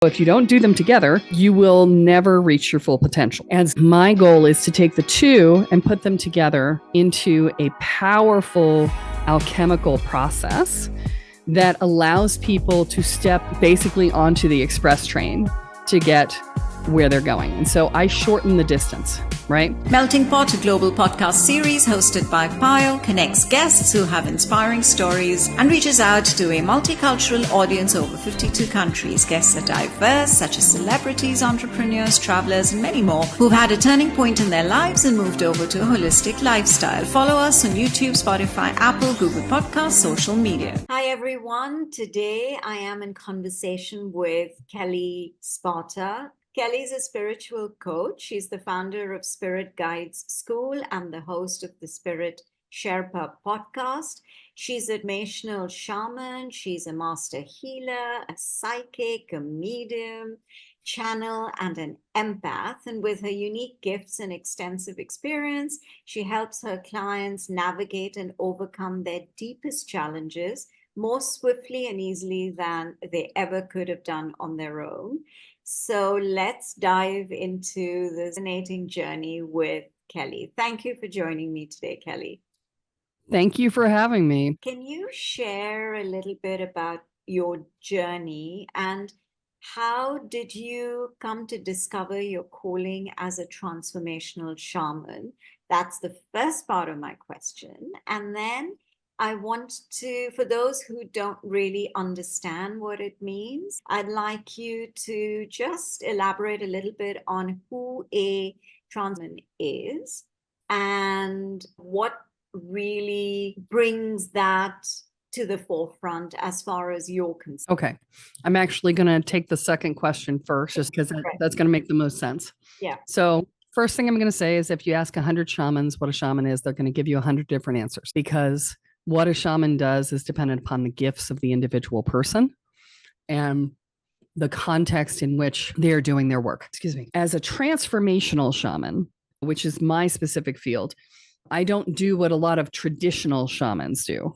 If you don't do them together, you will never reach your full potential. And my goal is to take the two and put them together into a powerful alchemical process that allows people to step basically onto the express train to get where they're going. And so I shorten the distance, right? Melting Pot, a global podcast series hosted by Payal, connects guests who have inspiring stories and reaches out to a multicultural audience over 52 countries. Guests are diverse, such as celebrities, entrepreneurs, travelers, and many more who've had a turning point in their lives and moved over to a holistic lifestyle. Follow us on YouTube, Spotify, Apple, Google Podcasts, social media. Hi everyone. Today I am in conversation with Kelle Sparta. Kelle's a spiritual coach. She's the founder of Spirit Guides School and the host of the Spirit Sherpa podcast. She's an emotional shaman. She's a master healer, a psychic, a medium, channel, and an empath. And with her unique gifts and extensive experience, she helps her clients navigate and overcome their deepest challenges more swiftly and easily than they ever could have done on their own. So let's dive into this fascinating journey with Kelle. Thank you for joining me today, Kelle. Thank you for having me. Can you share a little bit about your journey and how did you come to discover your calling as a transformational shaman? That's the first part of my question. And then I want to, for those who don't really understand what it means, I'd like you to just elaborate a little bit on who a transman is and what really brings that to the forefront as far as you're concerned. Okay. I'm actually going to take the second question first, just because that's going to make the most sense. Yeah. So first thing I'm going to say is if you ask 100 shamans what a shaman is, they're going to give you 100 different answers, because what a shaman does is dependent upon the gifts of the individual person and the context in which they're doing their work. Excuse me. As a transformational shaman, which is my specific field, I don't do what a lot of traditional shamans do.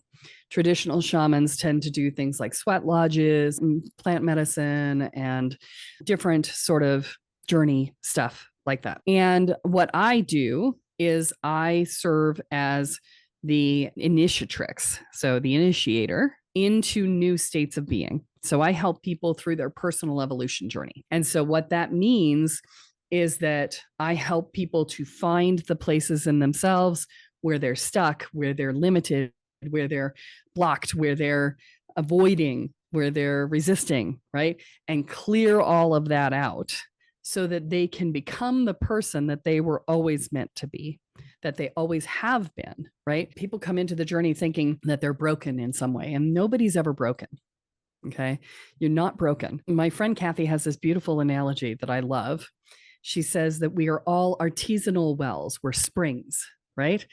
Traditional shamans tend to do things like sweat lodges, and plant medicine, and different sort of journey stuff like that. And what I do is I serve as the initiatrix, so the initiator into new states of being. So I help people through their personal evolution journey. And so what that means is that I help people to find the places in themselves where they're stuck, where they're limited, where they're blocked, where they're avoiding, where they're resisting, right? And clear all of that out so that they can become the person that they were always meant to be, that they always have been, right? People come into the journey thinking that they're broken in some way, and nobody's ever broken. Okay. You're not broken. My friend Kathy has this beautiful analogy that I love. She says that we are all artisanal wells. We're springs, right?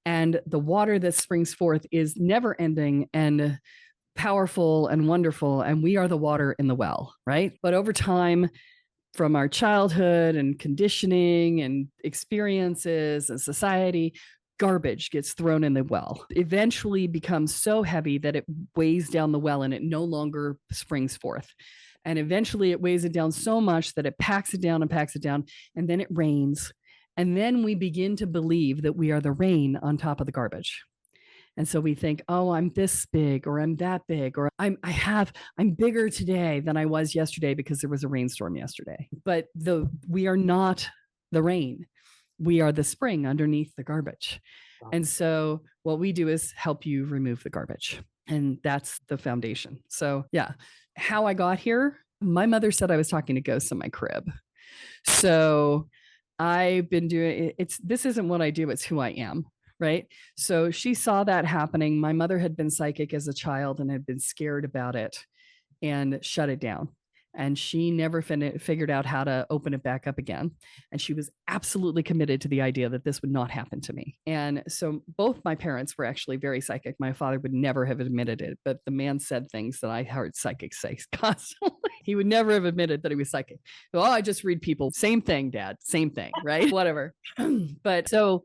And the water that springs forth is never ending and powerful and wonderful. And we are the water in the well, right? But over time, from our childhood and conditioning and experiences and society, garbage gets thrown in the well. Eventually becomes so heavy that it weighs down the well and it no longer springs forth. And eventually it weighs it down so much that it packs it down, and then it rains. And then we begin to believe that we are the rain on top of the garbage. And so we think, oh, I'm this big, or I'm that big, or I'm bigger today than I was yesterday because there was a rainstorm yesterday. But we are not the rain. We are the spring underneath the garbage. Wow. And so what we do is help you remove the garbage. And that's the foundation. So yeah, how I got here, my mother said I was talking to ghosts in my crib. So I've been doing it. This isn't what I do, it's who I am. Right. So she saw that happening. My mother had been psychic as a child and had been scared about it and shut it down. And she never figured out how to open it back up again. And she was absolutely committed to the idea that this would not happen to me. And so both my parents were actually very psychic. My father would never have admitted it, but the man said things that I heard psychics say constantly. He would never have admitted that he was psychic. Oh, I just read people. Same thing, Dad. Same thing. Right. Whatever. But so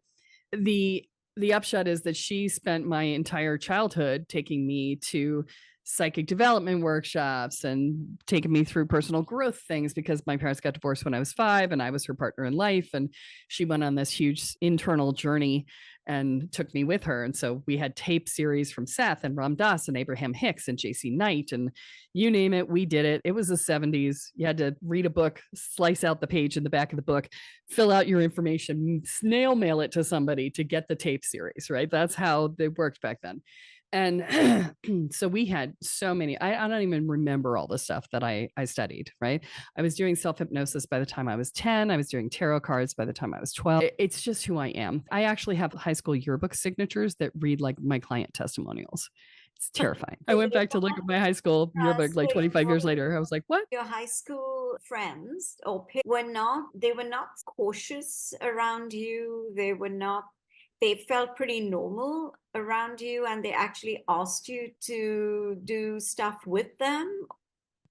the upshot is that she spent my entire childhood taking me to psychic development workshops and taking me through personal growth things, because my parents got divorced when I was 5 and I was her partner in life. And she went on this huge internal journey and took me with her. And so we had tape series from Seth and Ram Dass and Abraham Hicks and JC Knight and you name it, we did it. It was the 70s. You had to read a book, slice out the page in the back of the book, fill out your information, snail mail it to somebody to get the tape series, right? That's how they worked back then. And so we had so many, I don't even remember all the stuff that I studied, right? I was doing self-hypnosis by the time I was 10. I was doing tarot cards by the time I was 12. It's just who I am. I actually have high school yearbook signatures that read like my client testimonials. It's terrifying. I went back to look at my high school yearbook like 25 years later. I was like, what? Your high school friends or they were not cautious around you. They felt pretty normal around you, and they actually asked you to do stuff with them.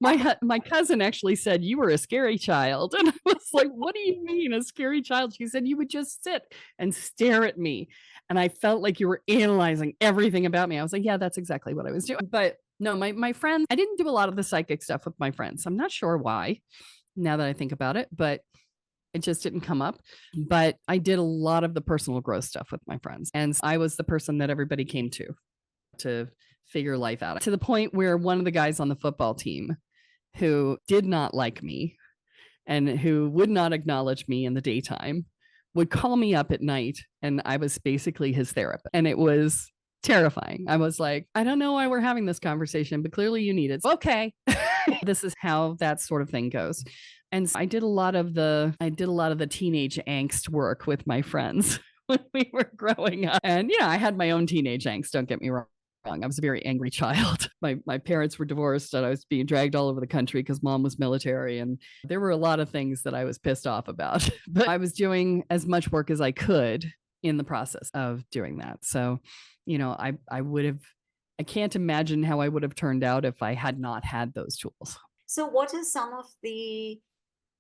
My cousin actually said, you were a scary child. And I was like, what do you mean a scary child? She said, you would just sit and stare at me. And I felt like you were analyzing everything about me. I was like, yeah, that's exactly what I was doing. But no, my friends, I didn't do a lot of the psychic stuff with my friends. I'm not sure why now that I think about it, but it just didn't come up. But I did a lot of the personal growth stuff with my friends. And I was the person that everybody came to figure life out, to the point where one of the guys on the football team who did not like me and who would not acknowledge me in the daytime would call me up at night, and I was basically his therapist. And it was terrifying. I was like, I don't know why we're having this conversation, but clearly you need it. Okay. This is how that sort of thing goes. And so I did a lot of the teenage angst work with my friends when we were growing up. And yeah, I had my own teenage angst, don't get me wrong. I was a very angry child. My parents were divorced and I was being dragged all over the country because mom was military. And there were a lot of things that I was pissed off about. But I was doing as much work as I could in the process of doing that. So, I can't imagine how I would have turned out if I had not had those tools. So what are some of the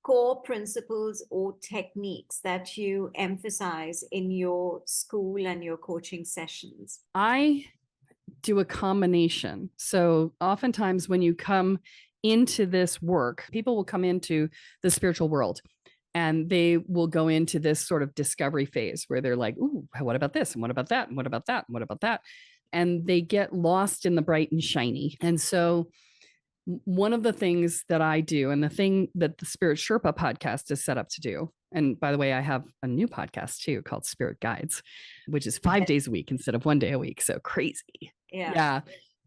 core principles or techniques that you emphasize in your school and your coaching sessions? I do a combination. So oftentimes when you come into this work, people will come into the spiritual world and they will go into this sort of discovery phase where they're like, ooh, what about this? And what about that? And what about that? And what about that? And they get lost in the bright and shiny. And so one of the things that I do, and the thing that the Spirit Sherpa podcast is set up to do, and by the way, I have a new podcast too called Spirit Guides, which is 5 days a week instead of 1 day a week. So crazy. Yeah.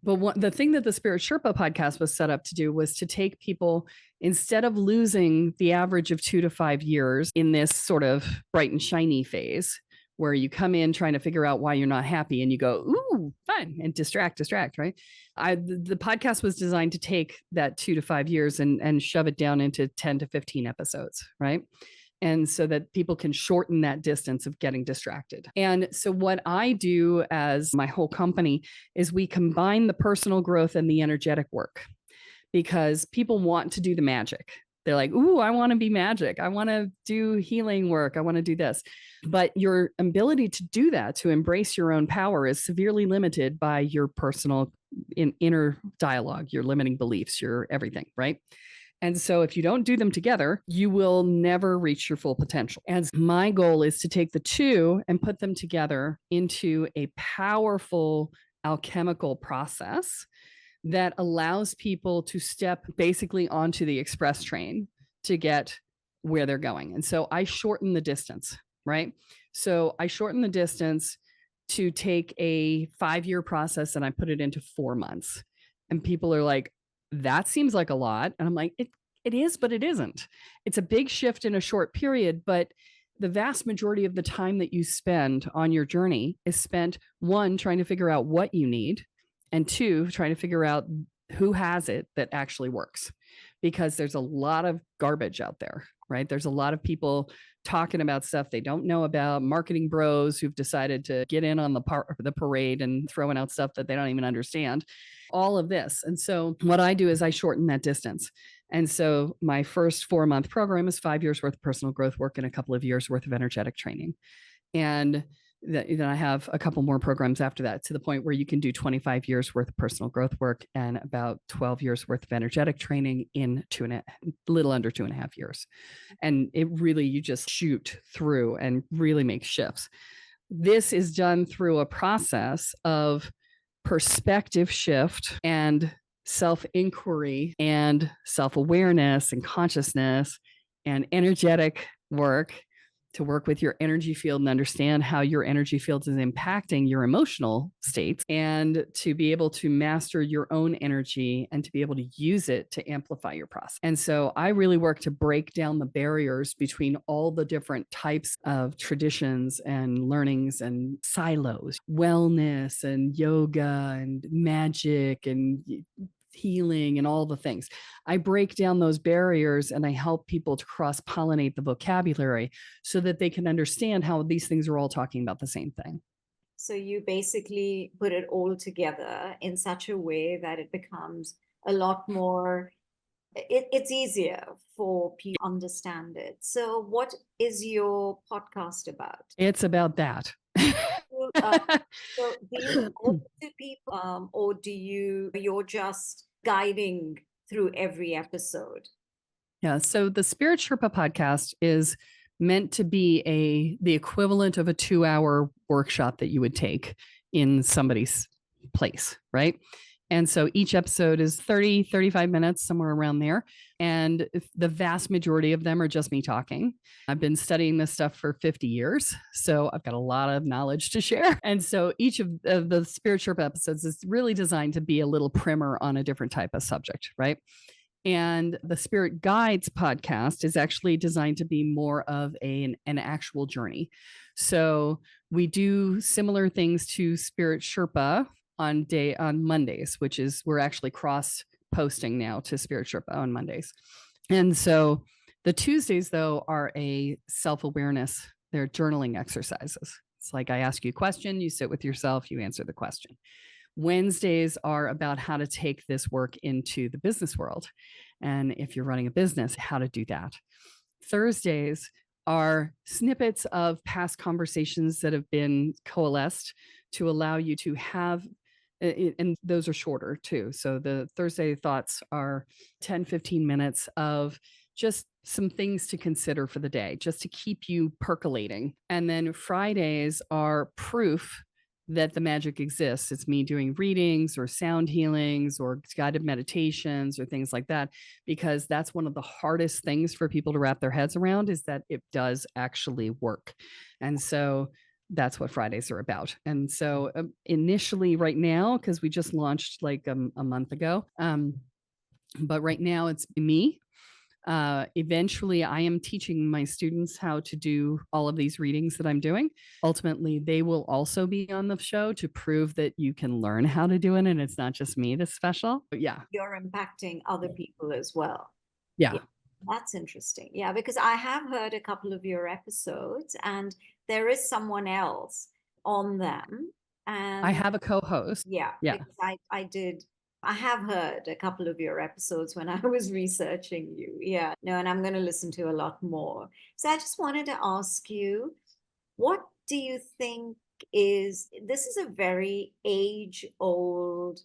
But the thing that the Spirit Sherpa podcast was set up to do was to take people, instead of losing the average of 2 to 5 years in this sort of bright and shiny phase, where you come in trying to figure out why you're not happy and you go, ooh, fun, and distract, right? The podcast was designed to take that 2 to 5 years and shove it down into 10 to 15 episodes, right? And so that people can shorten that distance of getting distracted. And so what I do as my whole company is we combine the personal growth and the energetic work, because people want to do the magic. They're like, ooh, I want to be magic. I want to do healing work. I want to do this. But your ability to do that, to embrace your own power, is severely limited by your personal inner dialogue, your limiting beliefs, your everything, right? And so if you don't do them together, you will never reach your full potential. And my goal is to take the two and put them together into a powerful alchemical process that allows people to step basically onto the express train to get where they're going. And so I shorten the distance, right? So I shorten the distance to take a 5-year process and I put it into 4 months. And people are like, that seems like a lot. And I'm like, it is, but it isn't. It's a big shift in a short period, but the vast majority of the time that you spend on your journey is spent, 1, trying to figure out what you need, and 2, trying to figure out who has it that actually works, because there's a lot of garbage out there, right? There's a lot of people talking about stuff they don't know about, marketing bros who've decided to get in on the parade and throwing out stuff that they don't even understand, all of this. And so what I do is I shorten that distance. And so my first 4-month program is 5 years worth of personal growth work and a couple of years worth of energetic training. And then I have a couple more programs after that, to the point where you can do 25 years worth of personal growth work and about 12 years worth of energetic training in little under 2.5 years. And it really, you just shoot through and really make shifts. This is done through a process of perspective shift and self-inquiry and self-awareness and consciousness and energetic work, to work with your energy field and understand how your energy field is impacting your emotional states, and to be able to master your own energy and to be able to use it to amplify your process. And so I really work to break down the barriers between all the different types of traditions and learnings and silos, wellness and yoga and magic and healing and all the things. I break down those barriers and I help people to cross-pollinate the vocabulary so that they can understand how these things are all talking about the same thing. So you basically put it all together in such a way that it becomes a lot more, it's easier for people to understand it. So what is your podcast about? It's about that. So do you talk to people, or you're just guiding through every episode? Yeah. So the Spirit Sherpa podcast is meant to be the equivalent of a 2-hour workshop that you would take in somebody's place, right? And so each episode is 30, 35 minutes, somewhere around there. And the vast majority of them are just me talking. I've been studying this stuff for 50 years. So I've got a lot of knowledge to share. And so each of the Spirit Sherpa episodes is really designed to be a little primer on a different type of subject, right? And the Spirit Guides podcast is actually designed to be more of an actual journey. So we do similar things to Spirit Sherpa on Mondays, which is, we're actually cross posting now to Spirit Sherpa on Mondays. And so the Tuesdays, though, are a self-awareness. They're journaling exercises. It's like, I ask you a question, you sit with yourself, you answer the question. Wednesdays are about how to take this work into the business world. And if you're running a business, how to do that. Thursdays are snippets of past conversations that have been coalesced to allow you to have, and those are shorter too. So the Thursday thoughts are 10, 15 minutes of just some things to consider for the day, just to keep you percolating. And then Fridays are proof that the magic exists. It's me doing readings or sound healings or guided meditations or things like that, because that's one of the hardest things for people to wrap their heads around, is that it does actually work. And so that's what Fridays are about. And so initially right now, because we just launched like a month ago, but right now it's me. Eventually, I am teaching my students how to do all of these readings that I'm doing. Ultimately, they will also be on the show to prove that you can learn how to do it, and it's not just me that's special. But yeah, you're impacting other people as well. Yeah. That's interesting. Yeah, because I have heard a couple of your episodes, and there is someone else on them. And I have a co-host. Yeah. Because I have heard a couple of your episodes when I was researching you. Yeah. No, and I'm going to listen to a lot more. So I just wanted to ask you, what do you think this is a very age-old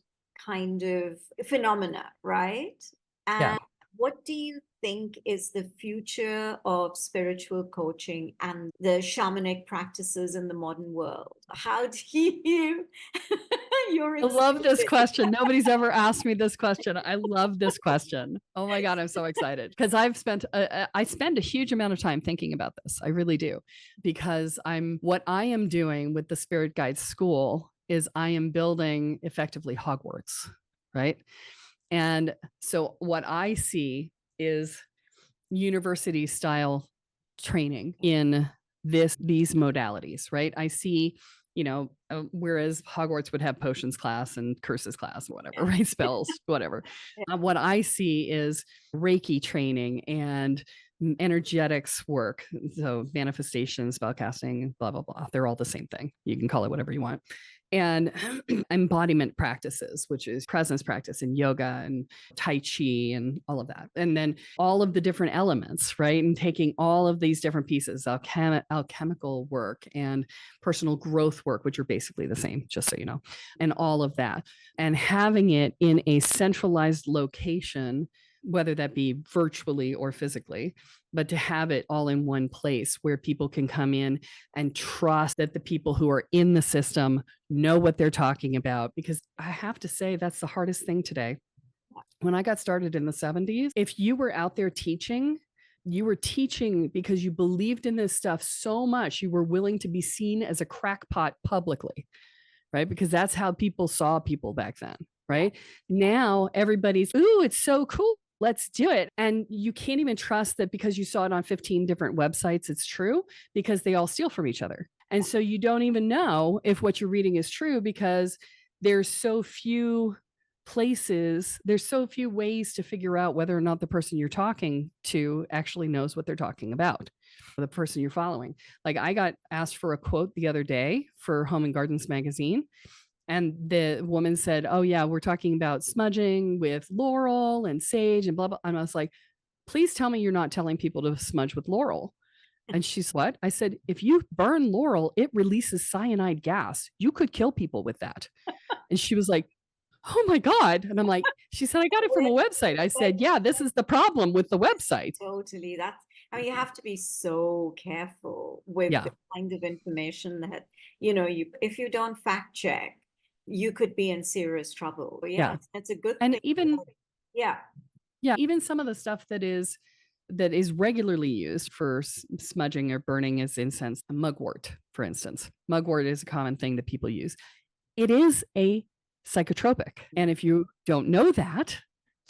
kind of phenomena, right? And what do you think is the future of spiritual coaching and the shamanic practices in the modern world? How do you I love this question. Nobody's ever asked me this question. I love this question. Oh my God, I'm so excited, because I spend a huge amount of time thinking about this. I really do, because what I am doing with the Spirit Guide School is I am building effectively Hogwarts, right? And so what I see is university style training in these modalities, right? I see, whereas Hogwarts would have potions class and curses class, whatever, right? Spells, whatever. What I see is Reiki training and energetics work. So manifestation, spellcasting, blah, blah, blah. They're all the same thing. You can call it whatever you want. and embodiment practices, which is presence practice and yoga and Tai Chi and all of that. And then all of the different elements, right? And taking all of these different pieces, alchemical work and personal growth work, which are basically the same, just so you know, and all of that, and having it in a centralized location, whether that be virtually or physically, but to have it all in one place where people can come in and trust that the people who are in the system know what they're talking about. Because I have to say, that's the hardest thing today. When I got started in the 70s, if you were out there teaching, you were teaching because you believed in this stuff so much, you were willing to be seen as a crackpot publicly, right? Because that's how people saw people back then, right? Now everybody's, ooh, it's so cool. Let's do it. And you can't even trust that because you saw it on 15 different websites, it's true, because they all steal from each other. And so you don't even know if what you're reading is true because there's so few places, there's so few ways to figure out whether or not the person you're talking to actually knows what they're talking about, the person you're following. Like I got asked for a quote the other day for Home and Gardens magazine. And the woman said, oh, yeah, we're talking about smudging with laurel and sage and blah, blah. And I was like, please tell me you're not telling people to smudge with laurel. And she's what? I said, if you burn laurel, it releases cyanide gas. You could kill people with that. And she was like, oh my God. And I'm like, she said, I got it from a website. I said, yeah, this is the problem with the website. Totally. I mean, you have to be so careful with the kind of information that, if you don't fact check, you could be in serious trouble. But it's a good and thing. Even even some of the stuff that is regularly used for smudging or burning as incense, mugwort, for instance. Mugwort is a common thing that people use. It is a psychotropic, and if you don't know that,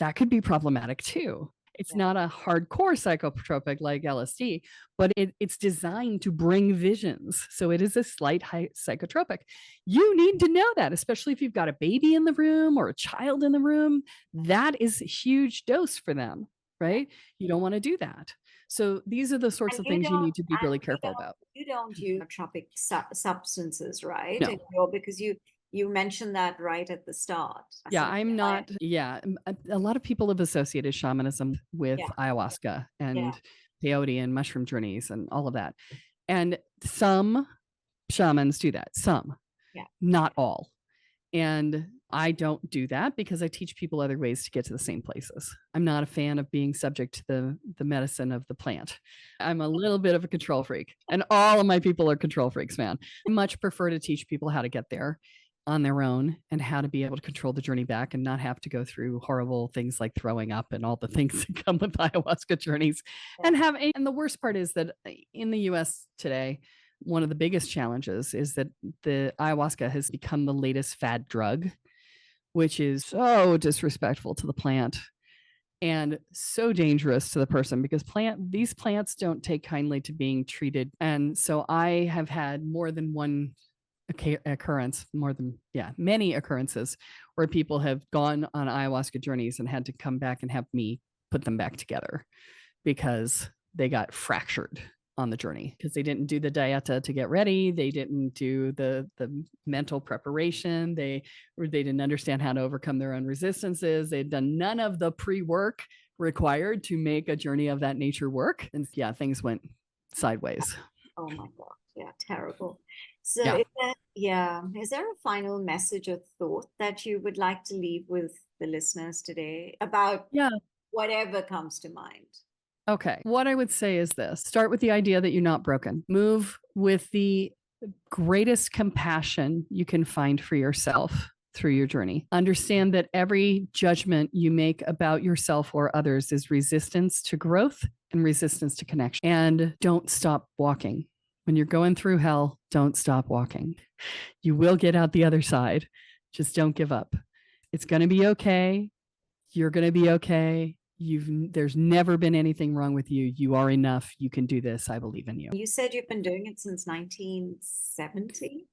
that could be problematic too. It's not a hardcore psychotropic like LSD, but it's designed to bring visions. So it is a slight psychotropic. You need to know that, especially if you've got a baby in the room or a child in the room. That is a huge dose for them, right? You don't want to do that. So these are the sorts of things you need to be really careful about. You don't use tropic substances, right? No. Because you mentioned that right at the start. Yeah, I'm not. Yeah, a lot of people have associated shamanism with ayahuasca and peyote and mushroom journeys and all of that. And some shamans do that. Some, not all. And I don't do that because I teach people other ways to get to the same places. I'm not a fan of being subject to the medicine of the plant. I'm a little bit of a control freak, and all of my people are control freaks, man. I much prefer to teach people how to get there on their own and how to be able to control the journey back and not have to go through horrible things like throwing up and all the things that come with ayahuasca journeys. And the worst part is that in the US today, one of the biggest challenges is that the ayahuasca has become the latest fad drug, which is so disrespectful to the plant and so dangerous to the person because these plants don't take kindly to being treated. And so I have had more than one occurrence, many occurrences where people have gone on ayahuasca journeys and had to come back and have me put them back together because they got fractured on the journey because they didn't do the dieta to get ready. They didn't do the mental preparation. They didn't understand how to overcome their own resistances. They'd done none of the pre-work required to make a journey of that nature work. And things went sideways. Oh my God. Yeah, terrible. So is there a final message or thought that you would like to leave with the listeners today about whatever comes to mind? Okay. What I would say is this: start with the idea that you're not broken. Move with the greatest compassion you can find for yourself through your journey. Understand that every judgment you make about yourself or others is resistance to growth and resistance to connection. And don't stop walking. When you're going through hell, don't stop walking. You will get out the other side. Just don't give up. It's going to be okay. You're going to be okay. There's never been anything wrong with you. You are enough. You can do this. I believe in you. You said you've been doing it since 1970?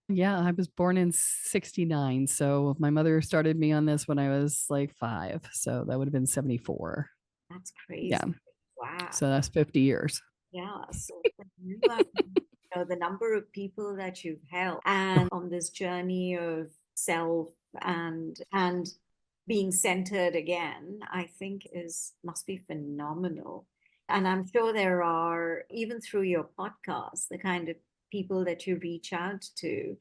Yeah, I was born in 69. So my mother started me on this when I was like 5. So that would have been 74. That's crazy. Yeah. Wow. So that's 50 years. Yeah. So the number of people that you've helped and on this journey of self and being centered again, I think must be phenomenal. And I'm sure there are, even through your podcast, the kind of people that you reach out to.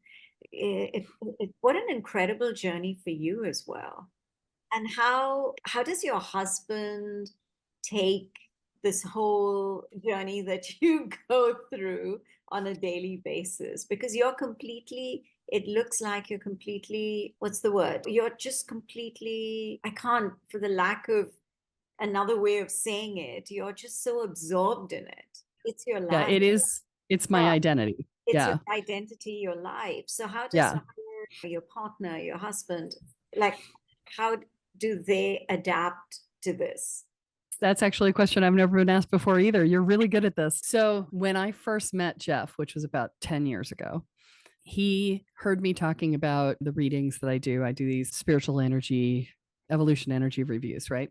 What an incredible journey for you as well. And how does your husband take this whole journey that you go through on a daily basis? Because it looks like you're completely, what's the word? You're just completely, I can't, for the lack of another way of saying it, you're just so absorbed in it. It's your Yeah, life. it is. It's my Yeah. identity. It's Yeah. your identity, your life. So how does Yeah. your partner, your husband, like, how do they adapt to this? That's actually a question I've never been asked before either. You're really good at this. So when I first met Jeff, which was about 10 years ago, he heard me talking about the readings that I do. I do these spiritual energy, evolution energy reviews, right?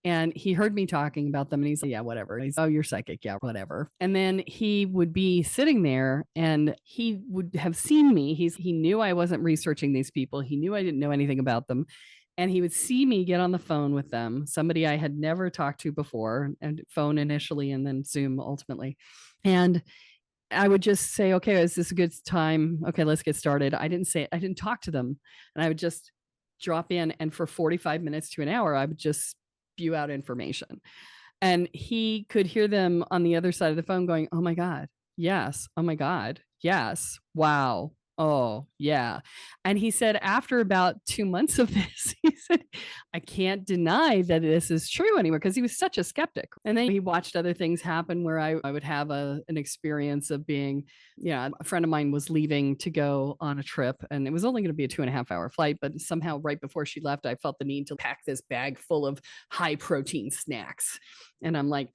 And he heard me talking about them and he's like, yeah, whatever. He's, oh, you're psychic. Yeah, whatever. And then he would be sitting there and he would have seen me. He knew I wasn't researching these people. He knew I didn't know anything about them. And he would see me get on the phone with them, somebody I had never talked to before, and phone initially and then Zoom ultimately. And I would just say, okay, is this a good time? Okay, let's get started. I didn't talk to them. And I would just drop in. And for 45 minutes to an hour, I would just spew out information. And he could hear them on the other side of the phone going, oh my God, yes. Oh my God, yes. Wow. Oh, yeah. And he said, after about 2 months of this, he said, I can't deny that this is true anymore because he was such a skeptic. And then he watched other things happen where I would have an experience of being, a friend of mine was leaving to go on a trip and it was only going to be a 2.5 hour flight. But somehow right before she left, I felt the need to pack this bag full of high protein snacks. And I'm like,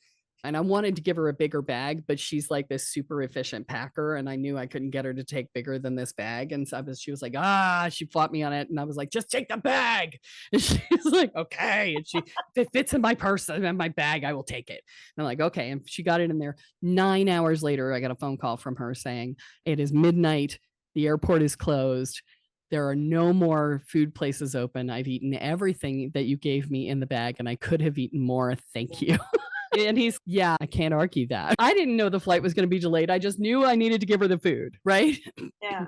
and I wanted to give her a bigger bag, but she's like this super efficient packer. And I knew I couldn't get her to take bigger than this bag. And so she was like, she fought me on it. And I was like, just take the bag. And she's like, okay. And if it fits in my purse and my bag, I will take it. And I'm like, okay. And she got it in there. 9 hours later, I got a phone call from her saying, it is midnight. The airport is closed. There are no more food places open. I've eaten everything that you gave me in the bag and I could have eaten more. Thank you. And I can't argue that. I didn't know the flight was going to be delayed. I just knew I needed to give her the food, right? Yeah.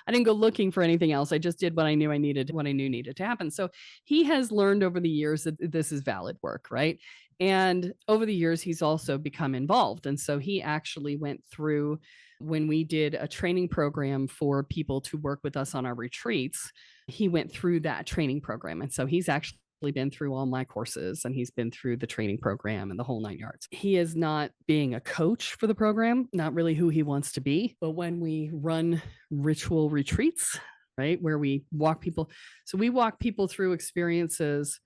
I didn't go looking for anything else. I just did what I knew needed to happen. So he has learned over the years that this is valid work, right? And over the years, he's also become involved. And so he actually went through, when we did a training program for people to work with us on our retreats, he went through that training program. And so he's actually been through all my courses and he's been through the training program and the whole 9 yards. He is not being a coach for the program, not really who he wants to be. But when we run ritual retreats, right, where we walk people, so we walk people through experiences,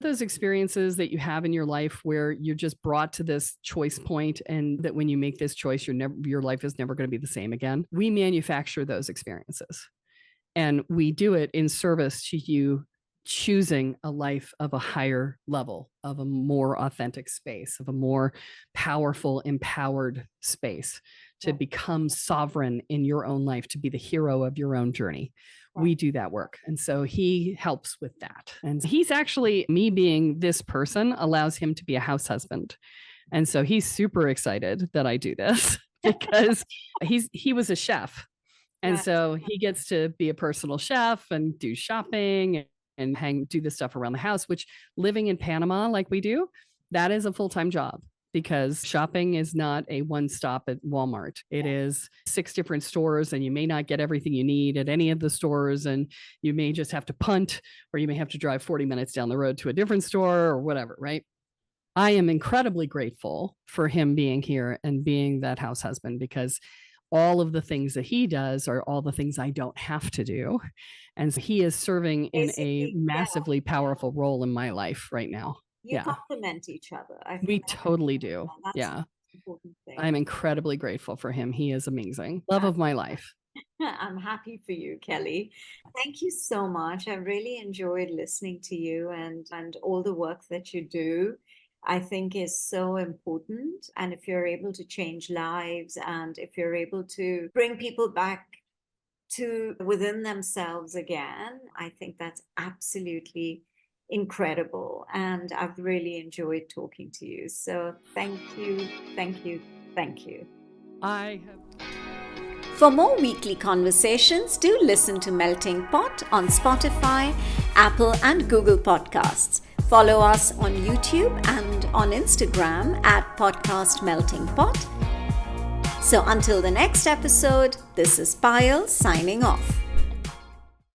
those experiences that you have in your life where you're just brought to this choice point and that when you make this choice, your life is never going to be the same again. We manufacture those experiences and we do it in service to you choosing a life of a higher level, of a more authentic space, of a more powerful, empowered space, to become sovereign in your own life, to be the hero of your own journey. We do that work. And so he helps with that. And he's actually, me being this person allows him to be a house husband. And so he's super excited that I do this because he was a chef. And so he gets to be a personal chef and do shopping and do this stuff around the house, which living in Panama like we do, that is a full-time job because shopping is not a one-stop at Walmart. It is 6 different stores and you may not get everything you need at any of the stores. And you may just have to punt or you may have to drive 40 minutes down the road to a different store or whatever, right? I am incredibly grateful for him being here and being that house husband because all of the things that he does are all the things I don't have to do. And so he is serving in a massively powerful role in my life right now. You complement each other. We totally do. Yeah. Important thing. I'm incredibly grateful for him. He is amazing. Love of my life. I'm happy for you, Kelle. Thank you so much. I really enjoyed listening to you and all the work that you do. I think is so important. And if you're able to change lives, and if you're able to bring people back to within themselves again, I think that's absolutely incredible. And I've really enjoyed talking to you. So thank you, thank you, thank you. I have. For more weekly conversations, do listen to Melting Pot on Spotify, Apple, and Google Podcasts. Follow us on YouTube and on Instagram at Podcast Melting Pot. So until the next episode, this is Payal signing off.